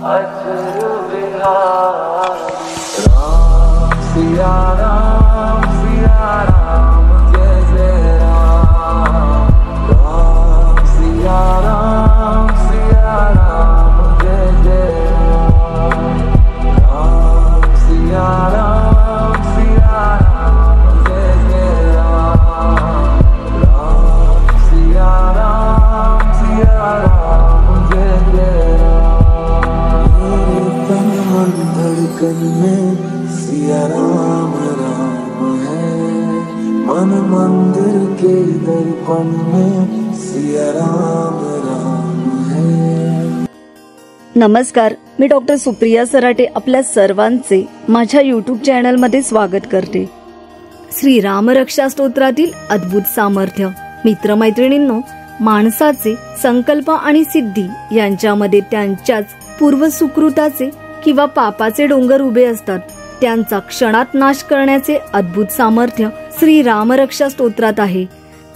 अजर बिहारी राम सिया राम जय जय राम राम सिया राम जय जय राम राम सिया राम जय जय राम राम सिया राम जय जय धड़कन में सिया राम राम है, मन मंदिर के दर्पण में सिया राम राम है। नमस्कार, मी डॉक्टर सुप्रिया सराटे आपल्या सर्वांचे माझ्या YouTube चॅनल मध्ये स्वागत करते। श्री रामरक्षा स्तोत्रातील अद्भुत सामर्थ्य। मित्रमैत्रिणींनो, माणसाचे संकल्प आणि सिद्धी यांच्यामध्ये त्यांच्याच पूर्व सुकृताचे किंवा पापाचे डोंगर उभे असतात। त्यांचा क्षणात नाश करण्याचे अद्भुत सामर्थ्य श्री रामरक्षा स्तोत्रात आहे।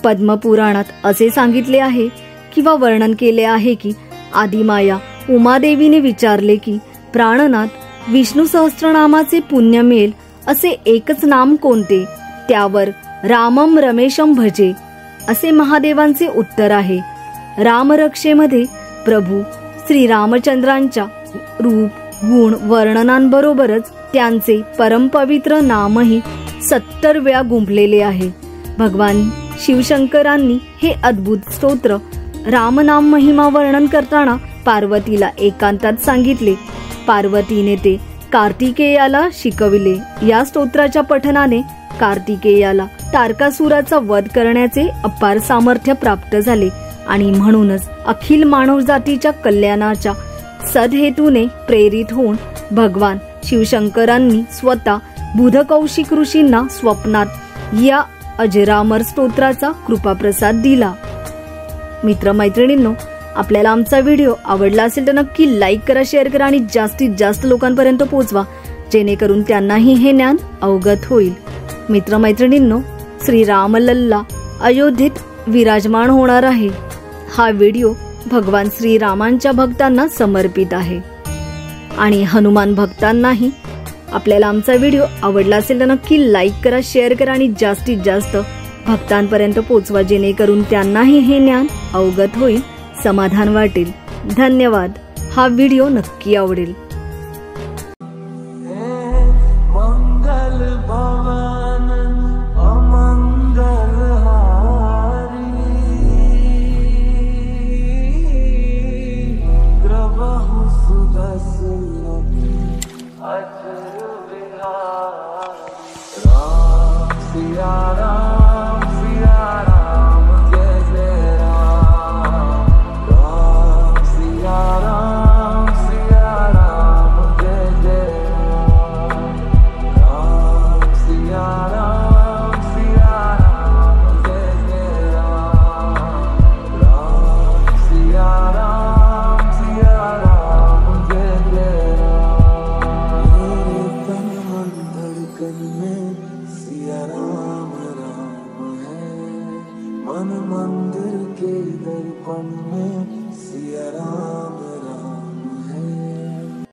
पद्मपुराणात असे सांगितले आहे किंवा वर्णन केले आहे की आदिमाया उमादेवीने विचारले की प्राणनाथ विष्णू सहस्त्रनामाचे पुण्य मिळेल असे एकच नाम कोणते? त्यावर रामम रमेशम भजे असे महादेवांचे उत्तर आहे। रामरक्षेमध्ये प्रभू श्री रामचंद्रांच्या रूप गुण वर्णनांबरोबरच त्यांचे परमपवित्र नामही 70 वेळा गुंफलेले आहे। भगवान शिवशंकरांनी हे अद्भुत स्तोत्र रामनाम महिमा वर्णन करताना पार्वतीला एकांतात सांगितले। पार्वतीने ते कार्तिकेयाला शिकविले। या स्तोत्राच्या पठनाने कार्तिकेयाला तारकासुराचा वध करण्याचे अपार सामर्थ्य प्राप्त झाले आणि म्हणूनच अखिल मानव जातीच्या कल्याणाच्या सदहेतूने प्रेरित होऊन भगवान शिवशंकरांनी स्वतः बुधकौशिक ऋषींना स्वप्नात या अजरामर स्तोत्राचा कृपाप्रसाद दिला। मित्रमैत्रिणींनो, आपल्याला आमचा व्हिडिओ आवडला असेल तर नक्की लाईक करा, शेअर करा आणि जास्तीत जास्त लोकांपर्यंत पोहोचवा, जेणेकरून त्यांनाही हे ज्ञान अवगत होईल। मित्रमैत्रिणींनो, श्री रामलल्ला अयोध्येत विराजमान होणार आहे। हा व्हिडिओ भगवान श्रीरामांच्या भक्तांना समर्पित आहे आणि हनुमान भक्तांनाही। आपल्याला आमचा व्हिडिओ आवडला असेल तर नक्की लाईक करा, शेअर करा आणि जास्तीत जास्त भक्तांपर्यंत पोहोचवा, जेणेकरून त्यांनाही हे ज्ञान अवगत होईल, समाधान वाटेल। धन्यवाद। हा व्हिडिओ नक्की आवडेल। मंगल भवन अमंगल हारी, प्रभु सुदर्शन